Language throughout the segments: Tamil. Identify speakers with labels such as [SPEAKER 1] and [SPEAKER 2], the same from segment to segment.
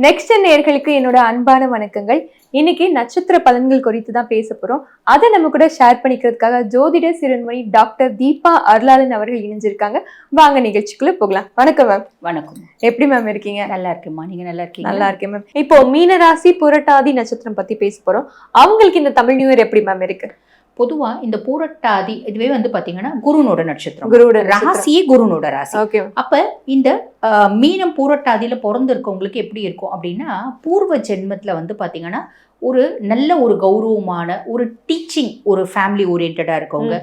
[SPEAKER 1] நெக்ஸ்ட் நேயர்களுக்கு என்னோட அன்பான வணக்கங்கள். இன்னைக்கு நட்சத்திர பலன்கள் குறித்து தான் பேச போறோம். அதை நம்ம கூட ஷேர் பண்ணிக்கிறதுக்காக ஜோதிட சிறுவன்மணி டாக்டர் தீபா அருளாளன் அவர்கள் இணைஞ்சிருக்காங்க. வாங்க நிகழ்ச்சிக்குள்ள போகலாம். வணக்கம் மேம்.
[SPEAKER 2] வணக்கம்.
[SPEAKER 1] எப்படி மேம் இருக்கீங்க?
[SPEAKER 2] நல்லா இருக்கேம்மா, நீங்க நல்லா இருக்கீங்க?
[SPEAKER 1] நல்லா இருக்கேன் மேம். இப்போ மீனராசி புரட்டாதி நட்சத்திரம் பத்தி பேச போறோம். அவங்களுக்கு இந்த தமிழ் நியூ இயர் எப்படி மேம் இருக்கு?
[SPEAKER 2] பொதுவா இந்த பூரட்டாதி இதுவே வந்து பாத்தீங்கன்னா குருனோட நட்சத்திரம்,
[SPEAKER 1] குருவோட
[SPEAKER 2] ராசியே குருனோட ராசி.
[SPEAKER 1] ஓகே.
[SPEAKER 2] அப்ப இந்த மீனம் பூரட்டாதியில பிறந்திருக்கவங்களுக்கு எப்படி இருக்கும் அப்படின்னா, பூர்வ ஜென்மத்துல வந்து பாத்தீங்கன்னா ஒரு நல்ல ஒரு கௌரவமான ஒரு டீச்சிங், ஒரு ஃபேமிலி ஓரியன்டா இருக்கவங்க,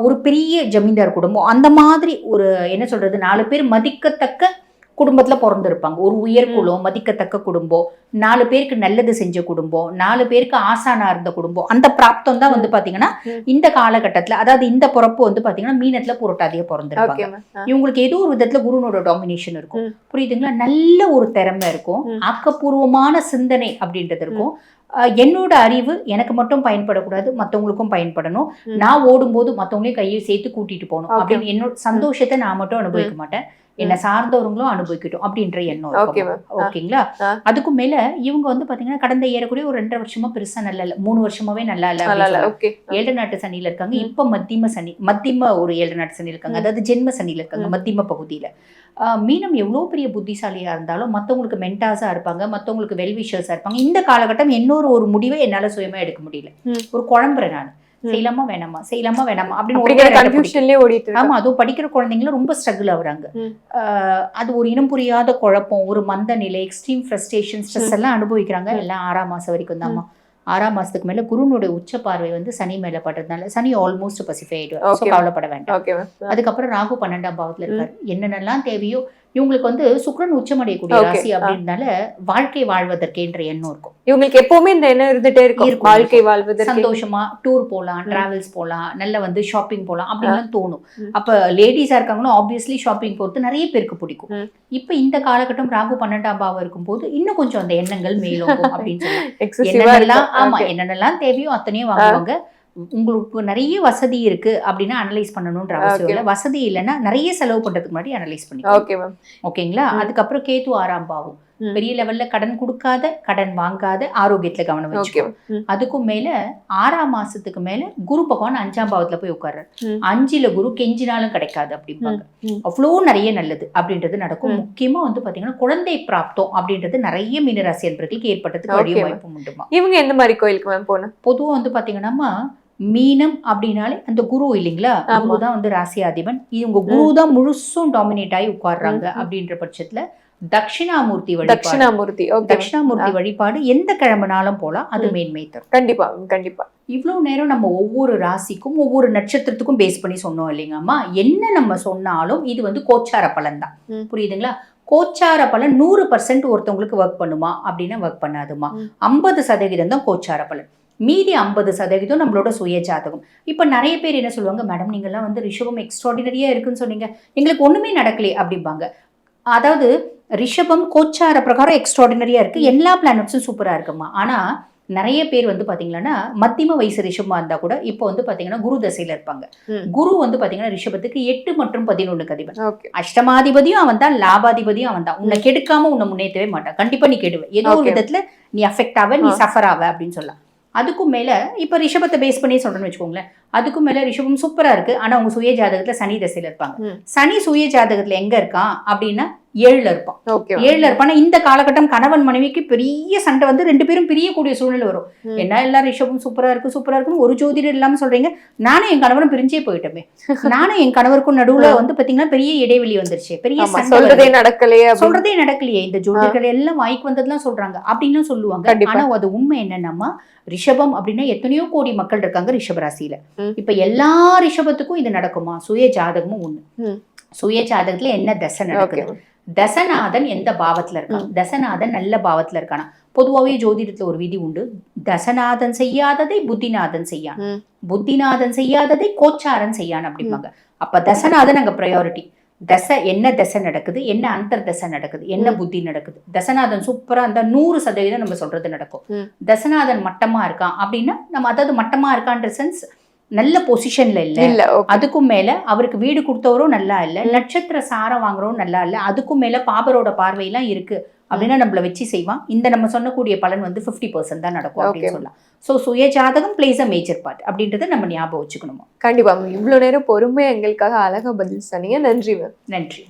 [SPEAKER 2] ஒரு பெரிய ஜமீன்தார் குடும்பம், அந்த மாதிரி ஒரு என்ன சொல்றது 4 பேர் மதிக்கத்தக்க குடும்பத்துல பிறந்திருப்பாங்க. ஒரு உயர்குலம், மதிக்கத்தக்க குடும்பம், 4 பேருக்கு நல்லது செஞ்ச குடும்பம், 4 பேருக்கு ஆசானா இருந்த குடும்பம், அந்த பிராப்தம் தான் வந்து பாத்தீங்கன்னா இந்த காலகட்டத்துல, அதாவது இந்த பிறப்பு வந்து பாத்தீங்கன்னா மீனத்துல புரட்டாதியா பிறந்திருப்பாங்க. இவங்களுக்கு ஏதோ ஒரு விதத்துல குருனோட டாமினேஷன் இருக்கும், புரியுதுங்களா? நல்ல ஒரு திறமை இருக்கும், ஆக்கப்பூர்வமான சிந்தனை அப்படின்றது இருக்கும். என்னோட அறிவு எனக்கு மட்டும் பயன்படக்கூடாது, மற்றவங்களுக்கும் பயன்படணும். நான் ஓடும்போது மற்றவங்களையும் கையை சேர்த்து கூட்டிட்டு போகணும் அப்படின்னு என்னோட சந்தோஷத்தை நான் மட்டும் அனுபவிக்க மாட்டேன், என்னை சார்ந்தவங்களும் அனுபவிக்கட்டும் அப்படின்ற எண்ணம். ஓகேங்களா? அதுக்கும் மேல இவங்க வந்து பாத்தீங்கன்னா கடந்த ஏறக்கூடிய ஒரு 2.5 வருஷமா பெருசா நல்லா இல்ல, 3 வருஷமாவே நல்லா இல்ல. 7 நாட்டு சனியில இருக்காங்க. இப்ப மத்தியம ஒரு 7 நாட்டு சனியில இருக்காங்க, அதாவது ஜென்ம சனியில இருக்காங்க, மத்தியம பகுதியில. மீனம் எவ்வளவு பெரிய புத்திசாலியா இருந்தாலும் மத்தவங்களுக்கு மென்டாஸா இருப்பாங்க, மத்தவங்களுக்கு வெல்விஷர்ஸா இருப்பாங்க. இந்த காலகட்டம் ஒரு முடிவை என்னால சுயமா எடுக்க முடியல, ஒரு குழம்புறேன் நான், செய்யலாமா வேணாமா செய்யலாமா வேணாமா அப்படின்னு. ஆமா, அதுவும் படிக்கிற குழந்தைங்களும் ரொம்ப ஸ்ட்ரகிள் ஆகுறாங்க. அது ஒரு இனம் புரியாத குழப்பம், ஒரு மந்த நிலை, எக்ஸ்ட்ரீம் ஃப்ரஸ்ட்ரேஷன், ஸ்ட்ரெஸ் எல்லாம் அனுபவிக்கிறாங்க. எல்லாம் 6ஆம் மாசம் வரைக்கும் தான்மா. 6ஆம் மாசத்துக்கு மேல குருனுடைய உச்ச பார்வை வந்து சனி மேல படுறதுனால சனி ஆல்மோஸ்ட் பசிஃபை ஆயிடுவார், கவலைப்பட வேண்டாம். அதுக்கப்புறம் ராகு 12ஆம் பாவத்துல இருக்காரு. என்னென்னலாம் தேவையோ இவங்களுக்கு வந்து சுக்கிரன் உச்சமடையக்கூடிய ராசி அப்படின்னால வாழ்க்கை வாழ்வதற்கேன்ற எண்ணம் இருக்கும்.
[SPEAKER 1] இவங்களுக்கு எப்பவுமே இந்த எண்ணம் இருந்துட்டே இருக்கும், வாழ்க்கை வாழ்வதற்கு,
[SPEAKER 2] சந்தோஷமா டூர் போகலாம், டிராவல்ஸ் போகலாம், நல்ல வந்து ஷாப்பிங் போகலாம் அப்படின்னு தோணும். அப்ப லேடிஸா இருக்காங்கன்னா ஆப்வியஸ்லி ஷாப்பிங் போறது நிறைய பேருக்கு பிடிக்கும். இப்ப இந்த காலகட்டம் ராகு 12ஆம் பாவம் இருக்கும் போது இன்னும் கொஞ்சம் அந்த எண்ணங்கள் மேலோகும் அப்படின்னு சொல்லலாம். ஆமா, என்னென்னலாம் தேவையோ அத்தனையும் வாங்குவாங்க. உங்களுக்கு நிறைய வசதி இருக்கு அப்படின்னா அனலைஸ் பண்ணணும்ன்ற அவசியம் இல்லை. வசதி இல்லைன்னா நிறைய செலவு பண்றதுக்கு முன்னாடி அனலைஸ் பண்ணிக்கலாம். ஓகேங்களா? அதுக்கப்புறம் கேது 6ஆம் பாவம், பெரிய லெவல்ல கடன் கொடுக்காத, கடன் வாங்காத, ஆரோக்கியத்துல கவனம் வச்சுக்கோ. அதுக்கும் மேல 6ஆம் மாசத்துக்கு மேல குரு பகவான் 5ஆம் பாவத்துல போய் உட்கார்றாரு. 5ல குரு கெஞ்சினாலும் கிடைக்காது அப்படிம்பாங்க. அவ்வளோ நிறைய நல்லது அப்படின்றது நடக்கும். முக்கியமா வந்து பாத்தீங்கன்னா குழந்தை பிராப்தம் அப்படின்றது நிறைய மீனராசி என்பவர்களுக்கு ஏற்பட்டதுக்கு வழிய வாய்ப்பு உண்டுமா.
[SPEAKER 1] இவங்க எந்த மாதிரி கோயிலுக்கு மேம் போகணும்?
[SPEAKER 2] பொதுவா வந்து பாத்தீங்கன்னா மீனம் அப்படின்னாலே அந்த குரு இல்லைங்களா, குரு தான் வந்து ராசியாதிபன். இவங்க குரு தான் முழுசும் டாமினேட் ஆகி உட்கார்றாங்க அப்படின்ற பட்சத்துல தட்சிணாமூர்த்தி வழிபாடு எந்த கிழமைனாலும் போலாம், அது மேன்மை தரும்.
[SPEAKER 1] கண்டிப்பா.
[SPEAKER 2] இவ்வளவு நேரம் நம்ம ஒவ்வொரு ராசிக்கும் ஒவ்வொரு நட்சத்திரத்துக்கும் பேஸ் பண்ணி சொன்னோம் இல்லைங்கம்மா. என்ன நம்ம சொன்னாலும் இது வந்து கோச்சார பலன் தான், புரியுதுங்களா? கோச்சார பலன் 100% ஒருத்தவங்களுக்கு ஒர்க் பண்ணுமா அப்படின்னா ஒர்க் பண்ணாதுமா. 50% தான் கோச்சார பலன், மீதி 50% நம்மளோட சுய ஜாதகம். இப்ப நிறைய பேர் என்ன சொல்லுவாங்க, மேடம் நீங்கெல்லாம் வந்து ரிஷபம் எக்ஸ்ட்ராடினரியா இருக்குன்னு சொன்னீங்க, எங்களுக்கு ஒண்ணுமே நடக்கலையே அப்படிம்பாங்க. அதாவது ரிஷபம் கோச்சார பிரகாரம் எக்ஸ்ட்ராடினரியா இருக்கு, எல்லா பிளானட்ஸும் சூப்பரா இருக்குமா. ஆனா நிறைய பேர் வந்து பாத்தீங்கன்னா மத்தியம வயசு ரிஷபமா இருந்தா கூட இப்போ வந்து பாத்தீங்கன்னா குரு தசையில இருப்பாங்க. குரு வந்து பாத்தீங்கன்னா ரிஷபத்துக்கு 8 மற்றும் 11 அதிபன். அஷ்டமாதிபதியும் அவன் தான், லாபாதிபதியும் அவன் தான். உன்னை கெடுக்காம உன்னை முன்னேற்றவே மாட்டான், கண்டிப்பா நீ கெடுவ, ஏதோ ஒரு விதத்துல நீ அஃபெக்ட் ஆவ, நீ சஃபர் ஆவ அப்படின்னு சொல்லலாம். அதுக்கும் மேல இப்ப ரிஷபத்தை பேஸ் பண்ணி சொல்றேன்னு வச்சுக்கோங்களேன். அதுக்கும் மேல ரிஷபம் சூப்பரா இருக்கு, ஆனா உங்க சுய ஜாதகத்துல சனி தசையில இருப்பாங்க. சனி சுய ஜாதகத்துல எங்க இருக்கான் அப்படின்னா 7ல இருப்பான். 7ல இருப்பான். இந்த காலகட்டம் கணவன் மனைவிக்கு பெரிய சண்டை வந்து 2 பேரும் பிரியக்கூடிய சூழ்நிலை வரும். என்ன எல்லாரும் ரிஷபம் சூப்பரா இருக்குன்னு ஒரு ஜோதிடர் இல்லாம சொல்றீங்க. நானும் என் கணவரும் பிரிஞ்சே போயிட்டோமே, நானும் என் கணவருக்கும் நடுவுல வந்து பாத்தீங்கன்னா பெரிய இடைவெளி வந்துருச்சு, பெரிய சொல்றதே நடக்கலையே, இந்த ஜோதிடர்கள் எல்லாம் வாய்க்கு வந்ததுலாம் சொல்றாங்க அப்படின்னு சொல்லுவாங்க. ஆனா அது உண்மை என்னன்னா, ரிஷபம் அப்படின்னா எத்தனையோ கோடி மக்கள் இருக்காங்க ரிஷபராசியில. இப்ப எல்லா ரிஷபத்துக்கும் இது நடக்குமா? சுய ஜாதகமும் ஒண்ணு. சுய ஜாதகத்துல என்ன தசை நடக்குது, தசநாதன் எந்த பாவத்துல இருக்கான், தசநாதன் நல்ல பாவத்துல இருக்கானா. பொதுவாகவே ஜோதிடத்துல ஒரு விதி உண்டு, தசநாதன் செய்யாததை புத்திநாதன் செய்யான், புத்திநாதன் செய்யாததை கோச்சாரன் செய்யான் அப்படிம்பாங்க. அப்ப தசநாதன் அங்க ப்ரையாரிட்டி. தசை என்ன தசை நடக்குது, என்ன அந்தர் தசை நடக்குது, என்ன புத்தி நடக்குது. தசநாதன் சூப்பரா இருந்தா 100% நம்ம சொல்றது நடக்கும். தசநாதன் மட்டமா இருக்கான் அப்படின்னா நம்ம, அதாவது மட்டமா இருக்கான்ற சென்ஸ் நல்ல பொசிஷன்ல இல்ல,
[SPEAKER 1] இல்ல okay.
[SPEAKER 2] அதுக்கும் மேல அவருக்கு வீடு கொடுத்தவரும் நல்லா இல்ல, நட்சத்திர சாரம் வாங்குறவரும் நல்லா இல்ல, அதுக்கும் மேல பாபரோட பார்வையெல்லாம் இருக்கு அப்படின்னா நம்மள வச்சு செய்வான். இந்த நம்ம சொன்னக்கூடிய பலன் வந்து 50% தான் நடக்கும் அப்படின்னு சொல்லலாம். ஸோ சுய ஜாதகம் பிளேஸ் அ மேஜர் பார்ட் அப்படின்றத நம்ம ஞாபகம் வச்சுக்கணுமா.
[SPEAKER 1] கண்டிப்பா இவ்வளவு நேரம் பொறுமையா எங்களுக்காக அழகா பதில் சொன்னீங்க. நன்றி மேம்.
[SPEAKER 2] நன்றி.